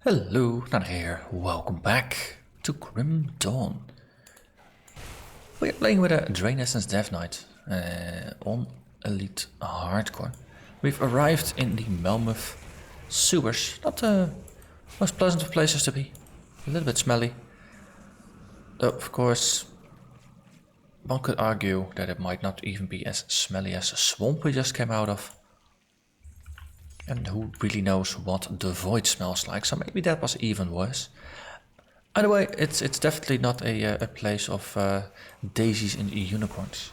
Hello, Narnach here. Welcome back to Grim Dawn. We are playing with a Drain Essence Death Knight on Elite Hardcore. We've arrived in the Malmouth sewers. Not the most pleasant of places to be. A little bit smelly. Though, of course, one could argue that it might not even be as smelly as the swamp we just came out of. And who really knows what the void smells like, so maybe that was even worse. Either way, it's definitely not a place of daisies and unicorns.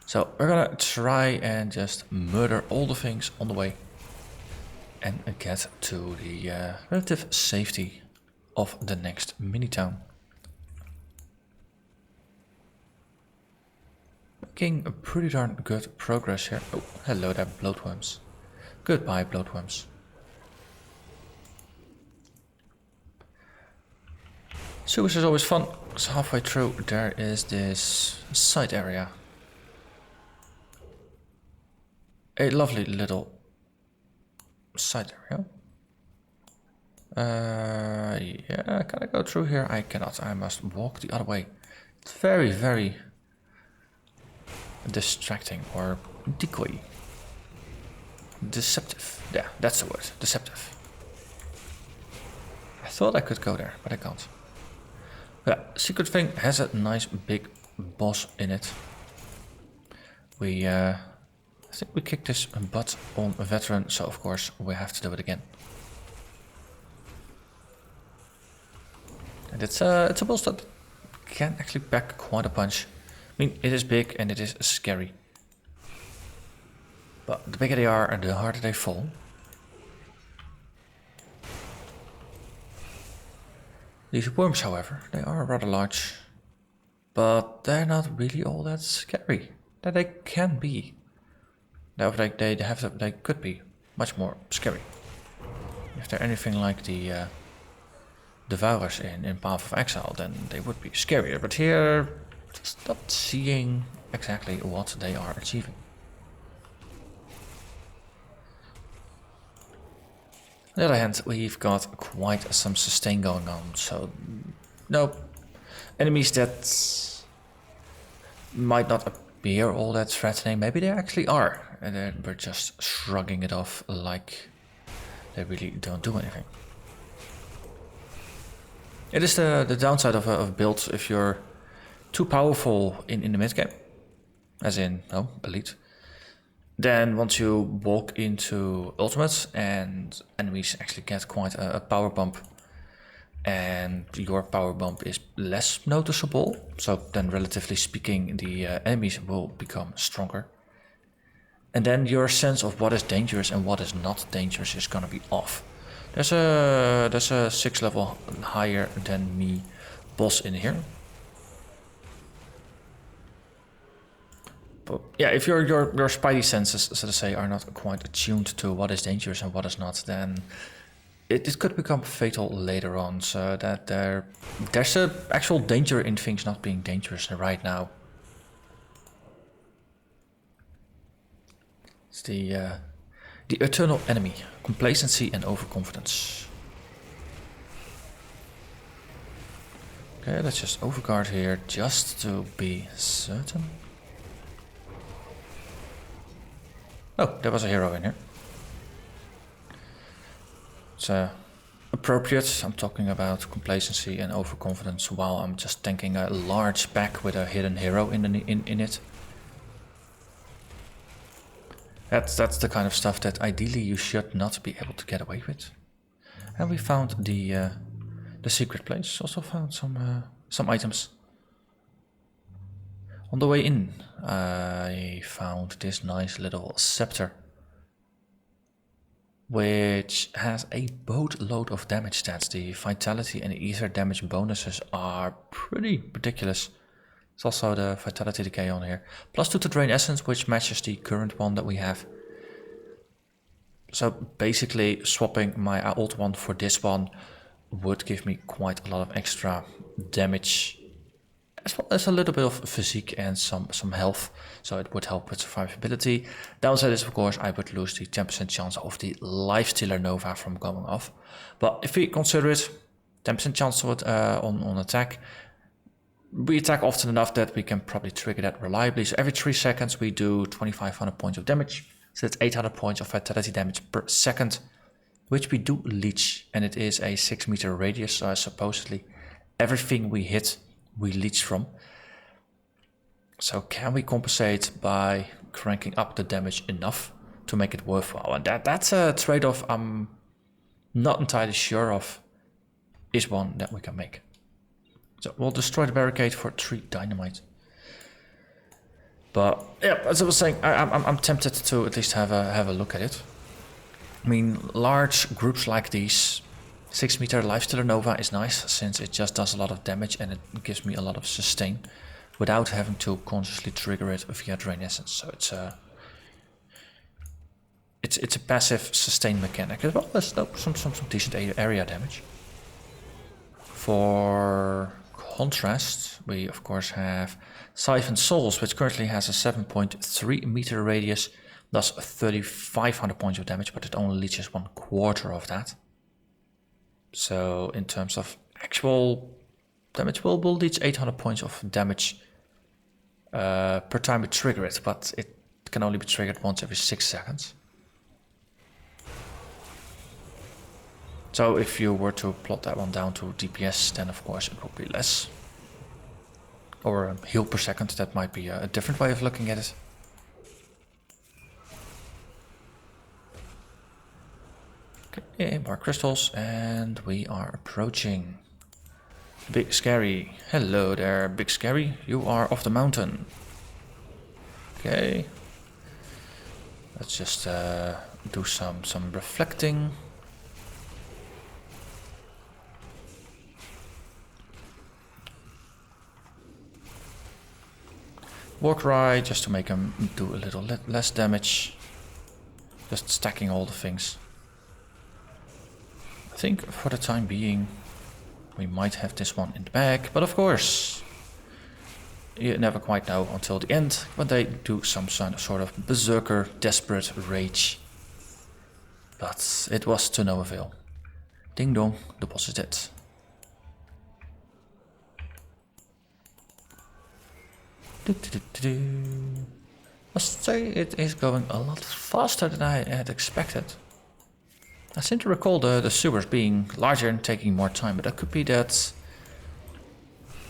So we're gonna try and just murder all the things on the way. And get to the relative safety of the next mini-town. Making a pretty darn good progress here. Oh, hello there, bloatworms. Goodbye, bloatworms. Sewers is always fun, because halfway through there is this side area. A lovely little side area. Yeah, can I go through here? I cannot, I must walk the other way. It's very, very distracting or decoy. Deceptive. Yeah, that's the word. Deceptive. I thought I could go there, but I can't. Yeah, secret thing has a nice big boss in it. I think we kicked his butt on a veteran, so of course we have to do it again. And it's a boss that can actually pack quite a punch. I mean, it is big and it is scary. But the bigger they are, the harder they fall. These worms, however, they are rather large. But they're not really all that scary. That they can be. They could be much more scary. If they're anything like the Devourers in Path of Exile, then they would be scarier. But here, just not seeing exactly what they are achieving. On the other hand, we've got quite some sustain going on, so no, enemies that might not appear all that threatening, maybe they actually are, and then we're just shrugging it off like they really don't do anything. It is the downside of builds if you're too powerful in the mid game, as in, elite. Then once you walk into ultimates and enemies actually get quite a power bump and your power bump is less noticeable, so then relatively speaking the enemies will become stronger. And then your sense of what is dangerous and what is not dangerous is gonna be off. There's a 6 level higher than me boss in here. But yeah, if your spidey senses, so to say, are not quite attuned to what is dangerous and what is not, then it could become fatal later on. So that there's a actual danger in things not being dangerous right now. It's the eternal enemy: complacency and overconfidence. Okay, let's just overguard here just to be certain. Oh, there was a hero in here. It's appropriate. I'm talking about complacency and overconfidence while I'm just tanking a large pack with a hidden hero in it. That's the kind of stuff that ideally you should not be able to get away with. And we found the secret place. Also found some items. On the way in, I found this nice little scepter, which has a boatload of damage stats. The vitality and the ether damage bonuses are pretty ridiculous. There's also the vitality decay on here. +2 to drain essence, which matches the current one that we have. So basically swapping my old one for this one would give me quite a lot of extra damage as well as a little bit of physique and some health, so it would help with survivability. Downside is, of course, I would lose the 10% chance of the Lifestealer Nova from going off. But if we consider it, 10% chance on attack, we attack often enough that we can probably trigger that reliably. So every 3 seconds we do 2500 points of damage. So that's 800 points of vitality damage per second, which we do leech, and it is a 6-meter radius, so supposedly everything we hit we leech from. So can we compensate by cranking up the damage enough to make it worthwhile? And that's a trade-off I'm not entirely sure of is one that we can make. So we'll destroy the barricade for 3 dynamite. But yeah, as I was saying, I'm tempted to at least have a look at it. I mean, large groups like these, 6-meter Lifestealer Nova is nice, since it just does a lot of damage and it gives me a lot of sustain without having to consciously trigger it via Drain Essence. So it's a passive sustain mechanic as well as some decent area damage. For contrast, we of course have Siphon Souls, which currently has a 7.3 meter radius, does 3500 points of damage, but it only leeches 1/4 of that. So in terms of actual damage, we'll leech 800 points of damage per time we trigger it, but it can only be triggered once every 6 seconds. So if you were to plot that one down to DPS, then of course it would be less. Or heal per second, that might be a different way of looking at it. Okay, more crystals, and we are approaching Big Scary. Hello there, Big Scary. You are off the mountain. Okay. Let's just do some reflecting. Warcry, just to make him do a little less damage. Just stacking all the things. I think for the time being, we might have this one in the bag, but of course, you never quite know until the end when they do some sort of berserker, desperate rage. But it was to no avail. Ding dong, the boss is dead. Must say it is going a lot faster than I had expected. I seem to recall the sewers being larger and taking more time, but that could be that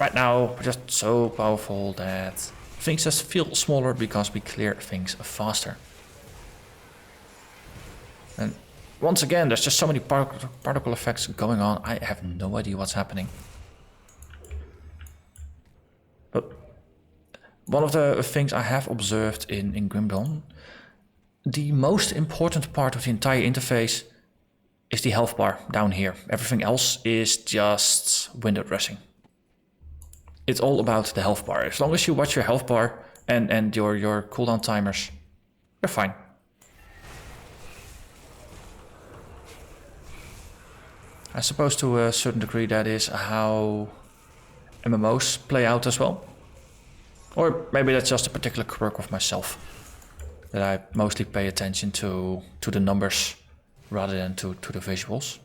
right now we're just so powerful that things just feel smaller because we clear things faster. And once again, there's just so many particle effects going on, I have no idea what's happening. But one of the things I have observed in Grim Dawn, the most important part of the entire interface is the health bar down here. Everything else is just window dressing. It's all about the health bar. As long as you watch your health bar and your cooldown timers, you're fine. I suppose to a certain degree that is how MMOs play out as well. Or maybe that's just a particular quirk of myself, that I mostly pay attention to the numbers rather than to the visuals.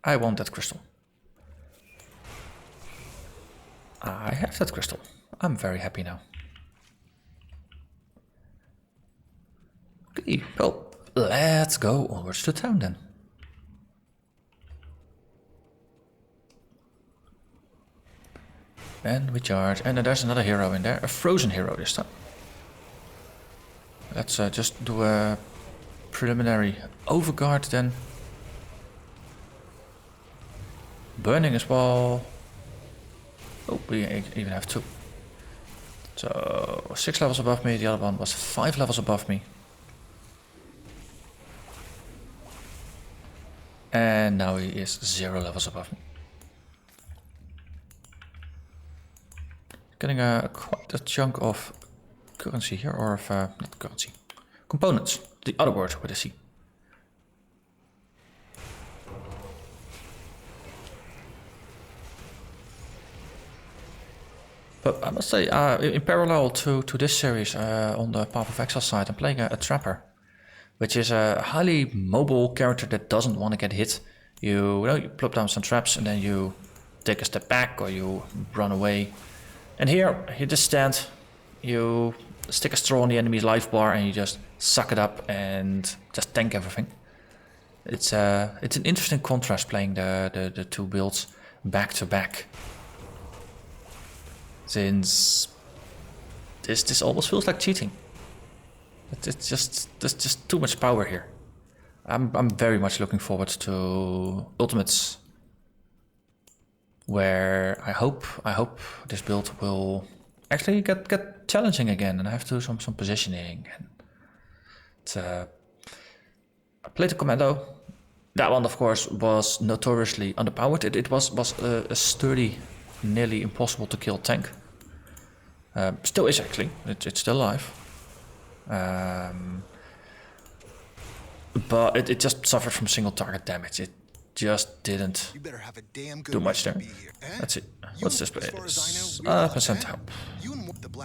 I want that crystal. I have that crystal. I'm very happy now. Okay, well, let's go onwards to town then. And we charge, and then there's another hero in there, a frozen hero this time. Let's just do a preliminary overguard then. Burning as well. Oh, we even have 2. So 6 levels above me, the other one was 5 levels above me. And now he is 0 levels above me. Getting quite a chunk of currency here, or of, not currency, components, the other word with a C. But I must say, in parallel to this series on the Path of Exile side, I'm playing a Trapper, which is a highly mobile character that doesn't want to get hit. You plop down some traps and then you take a step back or you run away. And here, you just stand, you stick a straw on the enemy's life bar and you just suck it up and just tank everything. It's an interesting contrast playing the two builds back to back. Since this almost feels like cheating. It's just there's just too much power here. I'm very much looking forward to Ultimates, where I hope this build will actually get challenging again, and I have to do some positioning. And I played the Commando. That one, of course, was notoriously underpowered. It was a sturdy, nearly impossible to kill tank. Still is actually. It's still alive. But it just suffered from single target damage. It just didn't do much there. Let's see. What's this place? Percent help.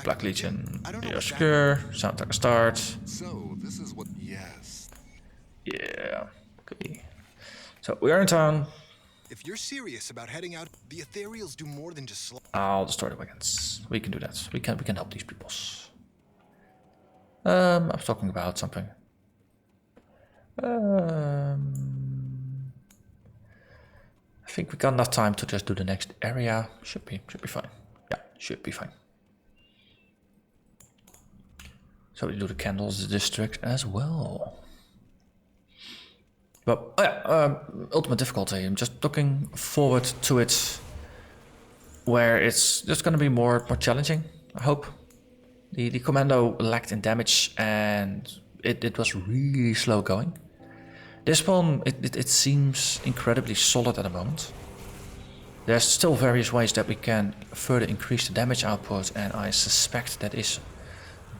Black Legion. You're secure. Soundtrack start. So this is what. Yes. Yeah. Okay. So we are in town. If you're serious about heading out, the Ethereals do more than just. I'll destroy the wagons. We can do that. We can help these peoples. I was talking about something. I think we got enough time to just do the next area. Should be fine. Yeah, should be fine. So we do the candles district as well. But ultimate difficulty. I'm just looking forward to it, where it's just going to be more challenging. I hope. The Commando lacked in damage and it was really slow going. This one, it seems incredibly solid at the moment. There's still various ways that we can further increase the damage output, and I suspect that is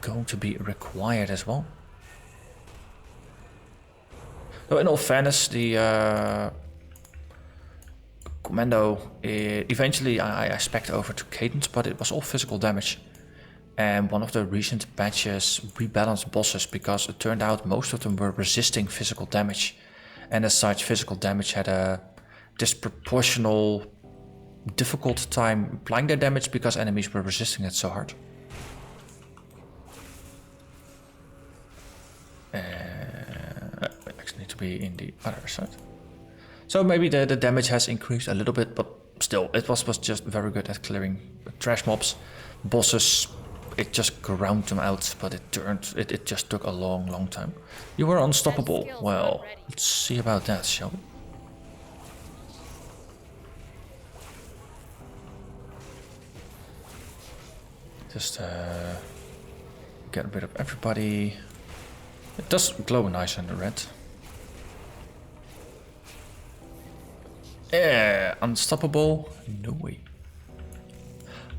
going to be required as well. So in all fairness, the Commando, eventually I spec'd over to Cadence, but it was all physical damage. And one of the recent patches rebalanced bosses because it turned out most of them were resisting physical damage. And as such, physical damage had a disproportional difficult time applying their damage because enemies were resisting it so hard. I actually need to be in the other side. So maybe the damage has increased a little bit, but still, it was just very good at clearing trash mobs. Bosses, it just ground them out, but it just took a long time. You were unstoppable. Well, let's see about that, shall we? Just get rid of everybody. It does glow nice in the red. Yeah, unstoppable? No way.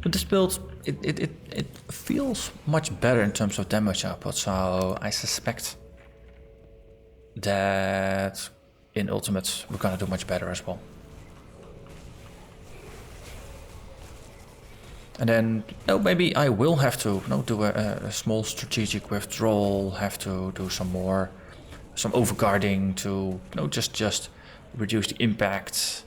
But this build, it feels much better in terms of damage output, so I suspect that in Ultimate we're gonna do much better as well. And then, maybe I will have to do a small strategic withdrawal, have to do some overguarding to just reduce the impact,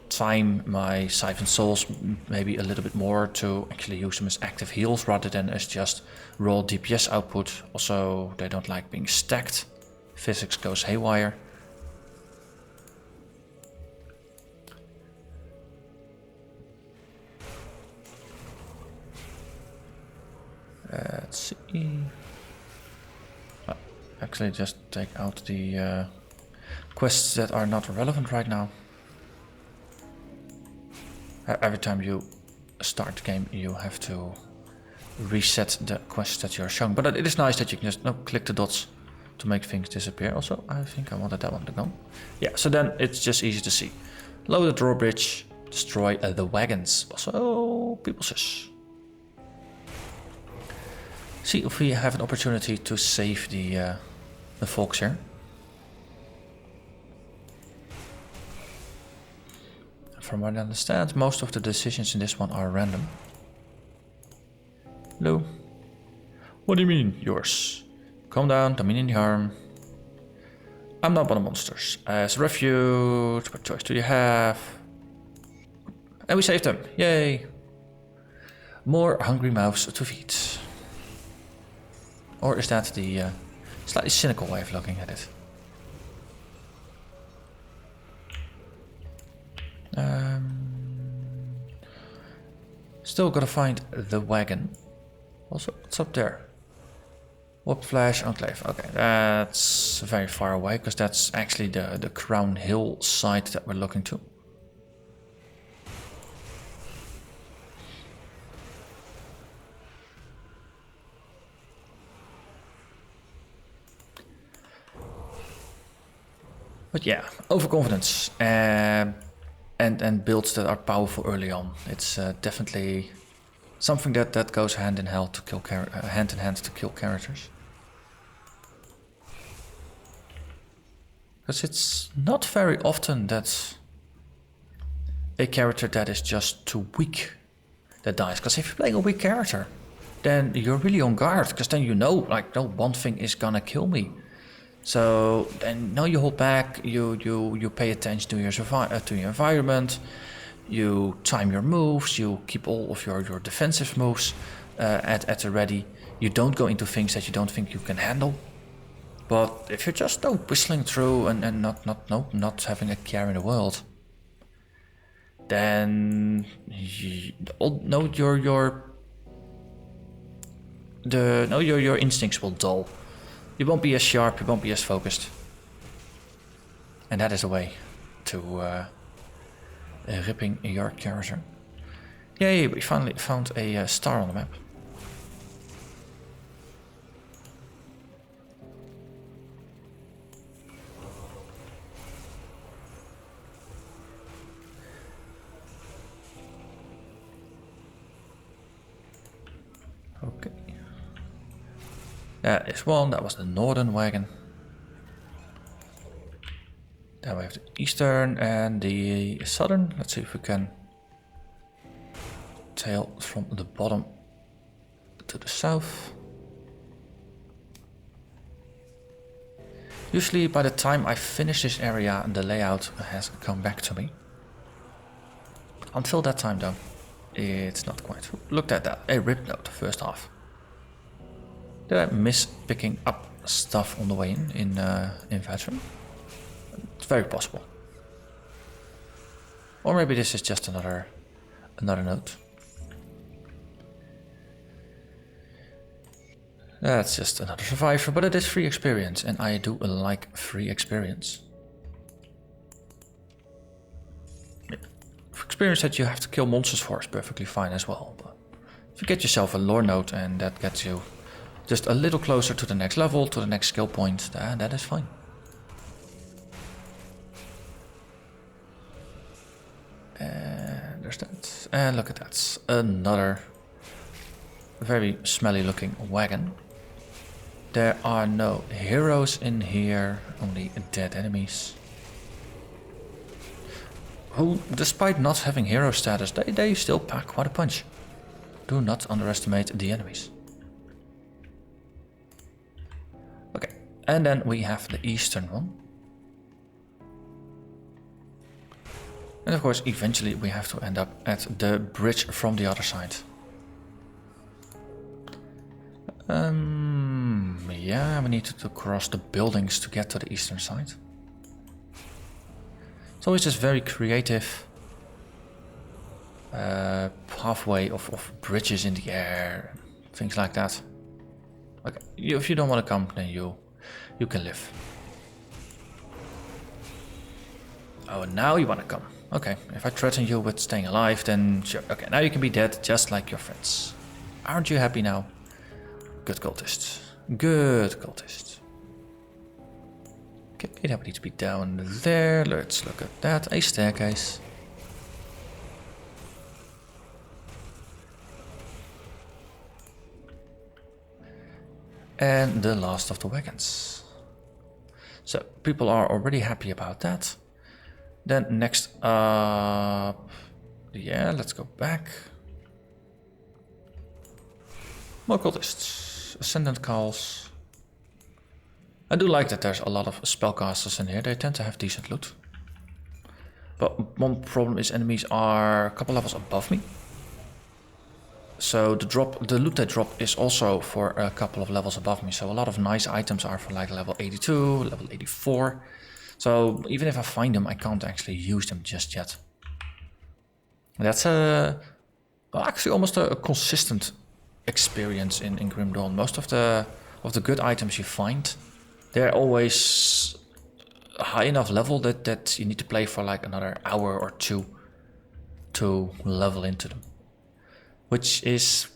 time my Siphon Souls maybe a little bit more to actually use them as active heals rather than as just raw DPS output. Also, they don't like being stacked. Physics goes haywire. Let's see. Actually, just take out the quests that are not relevant right now. Every time you start the game, you have to reset the quests that you're shown. But it is nice that you can just click the dots to make things disappear. Also, I think I wanted that one to go. Yeah, so then it's just easy to see. Lower the drawbridge, destroy the wagons. Also, people says. See if we have an opportunity to save the folks here. From what I understand, most of the decisions in this one are random. Hello. What do you mean, yours? Calm down, don't mean any harm. I'm not one of monsters. As a refuge, what choice do you have? And we saved them, yay! More hungry mouths to feed. Or is that the slightly cynical way of looking at it? Still gotta find the wagon. Also, what's up there? Warp Flash Enclave. Okay, that's very far away because that's actually the Crown Hill site that we're looking to. But yeah, overconfidence and builds that are powerful early on. It's definitely something that goes hand in hand to kill characters. Because it's not very often that a character that is just too weak that dies. Because if you're playing a weak character, then you're really on guard. Because then you know, like, no, one thing is gonna kill me. So then now you hold back, you pay attention to your environment, you time your moves, you keep all of your defensive moves at the ready. You don't go into things that you don't think you can handle. But if you're just whistling through and not having a care in the world, then your instincts will dull. You won't be as sharp, you won't be as focused. And that is a way to ripping your character. Yay, we finally found a star on the map. Okay. That is one, that was the northern wagon. Then we have the eastern and the southern. Let's see if we can tail from the bottom to the south. Usually by the time I finish this area, the layout has come back to me. Until that time though, it's not quite. Looked at that, a rip note, first half. Did I miss picking up stuff on the way in Veteran? It's very possible. Or maybe this is just another note. That's just another survivor, but it is free experience, and I do like free experience. Experience that you have to kill monsters for is perfectly fine as well. But if you get yourself a lore note and that gets you just a little closer to the next level, to the next skill point, that is fine. And there's that. And look at that. Another very smelly looking wagon. There are no heroes in here, only dead enemies. Who, despite not having hero status, they still pack quite a punch. Do not underestimate the enemies. Okay, and then we have the eastern one. And of course, eventually we have to end up at the bridge from the other side. Yeah, we need to cross the buildings to get to the eastern side. It's always this very creative pathway of bridges in the air, things like that. Okay, if you don't want to come, then you can live. Oh, now you want to come. Okay, if I threaten you with staying alive, then sure. Okay, now you can be dead just like your friends. Aren't you happy now? Good cultist. Good cultist. Okay, that would need to be down there. Let's look at that. A staircase. And the last of the wagons. So people are already happy about that. Then next up, yeah, let's go back. More cultists. Ascendant Calls. I do like that there's a lot of spellcasters in here. They tend to have decent loot. But one problem is enemies are a couple levels above me. So the loot they drop is also for a couple of levels above me. So a lot of nice items are for like level 82, level 84. So even if I find them, I can't actually use them just yet. And that's actually almost a consistent experience in Grim Dawn. Most of the good items you find, they're always a high enough level that you need to play for like another hour or two to level into them. Which is,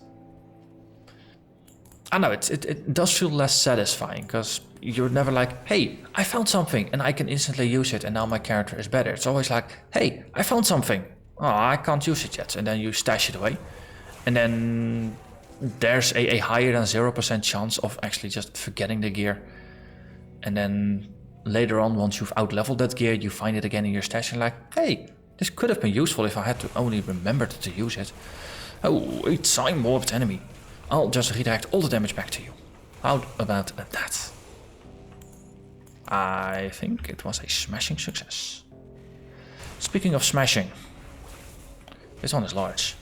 I know, it does feel less satisfying, because you're never like, hey, I found something and I can instantly use it and now my character is better. It's always like, hey, I found something. Oh, I can't use it yet. And then you stash it away. And then there's a higher than 0% chance of actually just forgetting the gear. And then later on, once you've outleveled that gear, you find it again in your stash and like, hey, this could have been useful if I had to only remembered to use it. Oh, a time warped enemy. I'll just redirect all the damage back to you. How about that? I think it was a smashing success. Speaking of smashing, this one is large.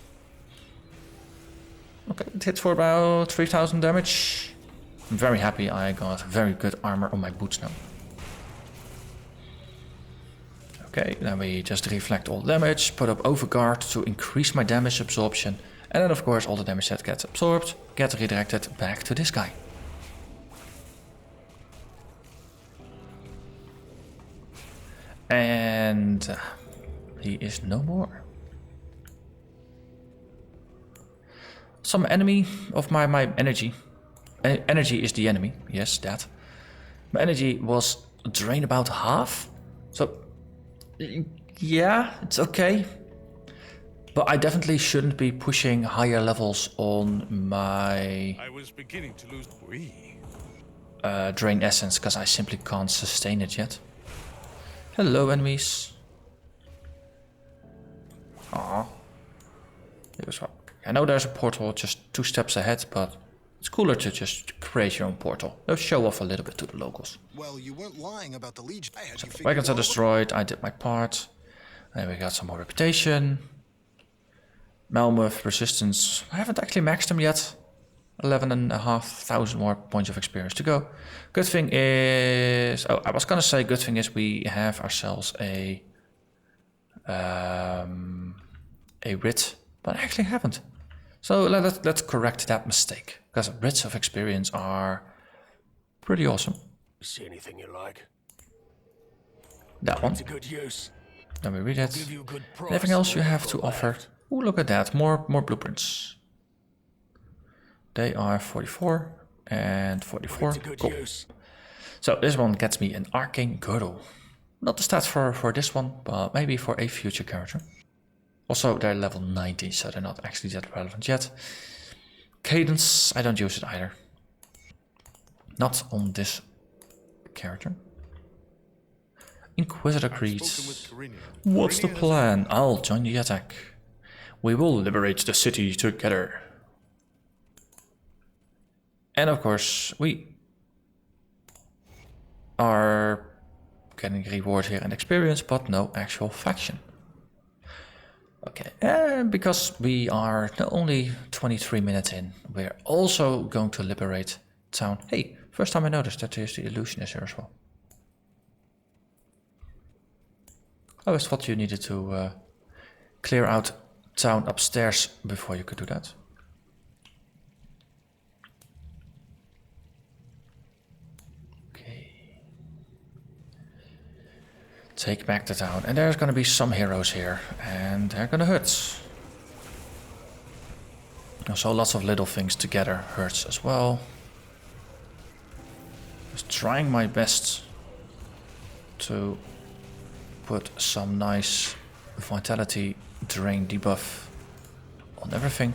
Okay, it hits for about 3000 damage. I'm very happy I got very good armor on my boots now. Okay, then we just reflect all damage, put up overguard to increase my damage absorption, and then of course all the damage that gets absorbed gets redirected back to this guy. And he is no more. Some enemy of my energy. Energy is the enemy, yes, that. My energy was drained about half, so yeah, it's okay. But I definitely shouldn't be pushing higher levels on my drain essence, because I simply can't sustain it yet. Hello, enemies. Aww. I know there's a portal just 2 steps ahead, but it's cooler to just create your own portal. They'll show off a little bit to the locals. Well, you weren't lying about the Legion. So wagons are destroyed, I did my part. And we got some more reputation. Malmouth, resistance. I haven't actually maxed them yet. 11,500 more points of experience to go. Good thing is... Oh, I was gonna say good thing is we have ourselves a writ, but I actually haven't. So let's correct that mistake, because writs of experience are pretty awesome. See anything you like? That one. It's a good use. Let me read it. Anything else you have to offer? Oh, look at that. More blueprints. They are 44 and 44. Cool. So this one gets me an arcane girdle. Not the stat for this one, but maybe for a future character. Also, they're level 90, so they're not actually that relevant yet. Cadence, I don't use it either. Not on this character. Inquisitor creeds. What's the plan? I'll join the attack. We will liberate the city together. And of course, we are getting reward here and experience, but no actual faction. Okay, and because we are not only 23 minutes in, we're also going to liberate town. Hey, first time I noticed that there's the illusionist here as well. I always thought you needed to clear out town upstairs before you could do that. Okay. Take back the town. And there's gonna be some heroes here, and they're gonna hurt. So lots of little things together hurts as well. Just trying my best to put some nice vitality drain debuff on everything.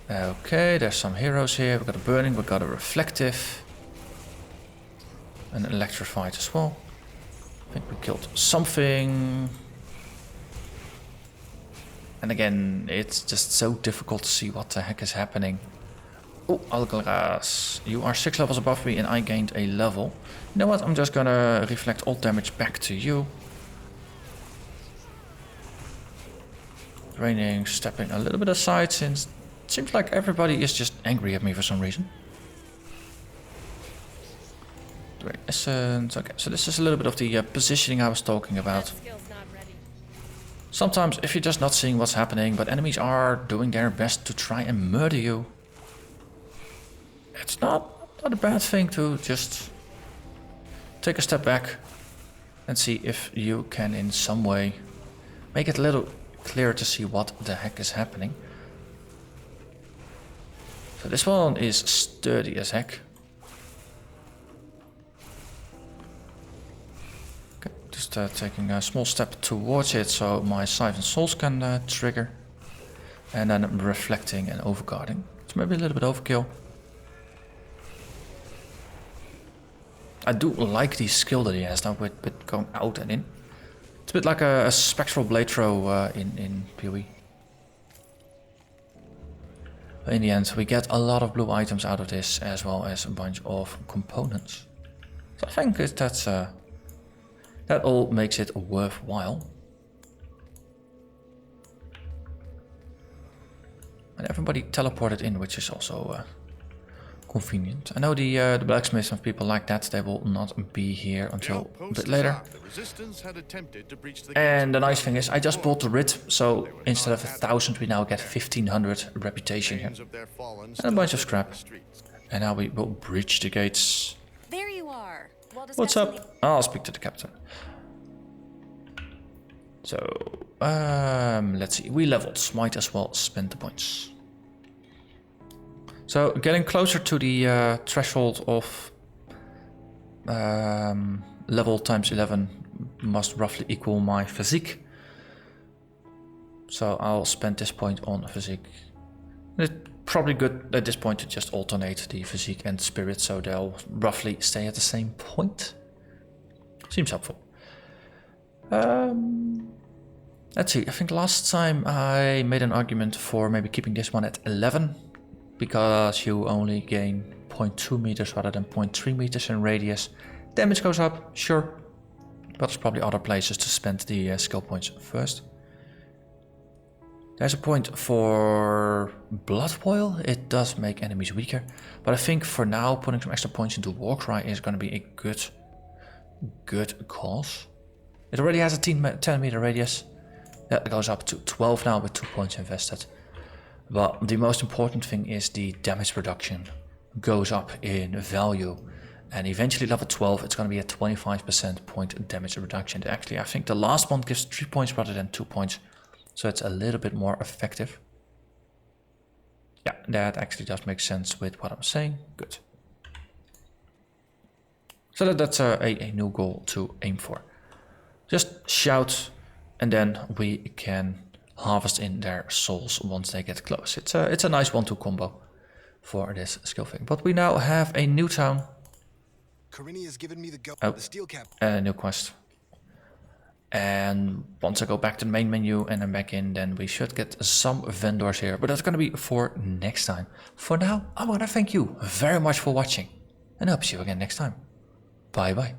Okay, there's some heroes here. We've got a burning, we've got a reflective, and electrified as well. I think we killed something. And again, it's just so difficult to see what the heck is happening Oh, Alcaraz, you are 6 levels above me and I gained a level. You know what, I'm just gonna reflect all damage back to you. Raining, stepping a little bit aside since it seems like everybody is just angry at me for some reason. Great, essence. Okay, so this is a little bit of the positioning I was talking about. Sometimes if you're just not seeing what's happening, but enemies are doing their best to try and murder you, it's not a bad thing to just take a step back and see if you can in some way make it a little clearer to see what the heck is happening. So this one is sturdy as heck. Okay, just taking a small step towards it so my Siphon Souls can trigger. And then I'm reflecting and overguarding. It's maybe a little bit overkill. I do like the skill that he has now with going out and in. It's a bit like a spectral blade throw in PoE. In the end, we get a lot of blue items out of this, as well as a bunch of components. So I think that all makes it worthwhile. And everybody teleported in, which is also convenient. I know the blacksmiths and people like that, they will not be here until a bit later. And the nice thing is, I just bought the writ, so instead of 1,000 we now get 1,500 reputation here. And a bunch of scrap. And now we will breach the gates. There you are. What's up? I'll speak to the captain. So, let's see. We leveled, might as well spend the points. So, getting closer to the threshold of level times 11 must roughly equal my physique. So I'll spend this point on physique. It's probably good at this point to just alternate the physique and spirit so they'll roughly stay at the same point. Seems helpful. Let's see, I think last time I made an argument for maybe keeping this one at 11. Because you only gain 0.2 meters rather than 0.3 meters in radius. Damage goes up, sure. But there's probably other places to spend the skill points first. There's a point for Blood Boil. It does make enemies weaker. But I think for now, putting some extra points into Warcry is going to be a good cause. It already has a 10 meter radius. That goes up to 12 now with 2 points invested. But the most important thing is the damage reduction goes up in value. And eventually level 12, it's going to be a 25% point damage reduction. Actually, I think the last one gives 3 points rather than 2 points. So it's a little bit more effective. Yeah, that actually does make sense with what I'm saying. Good. So that's a new goal to aim for. Just shout and then we can harvest in their souls once they get close. It's a nice 1-2 combo for this skill thing. But we now have a new town. Corinne has given me the go. Oh, The steel cap. a new quest. And once I go back to the main menu and I'm back in, then we should get some vendors here. But that's going to be for next time. For now, I want to thank you very much for watching. And I hope to see you again next time. Bye bye.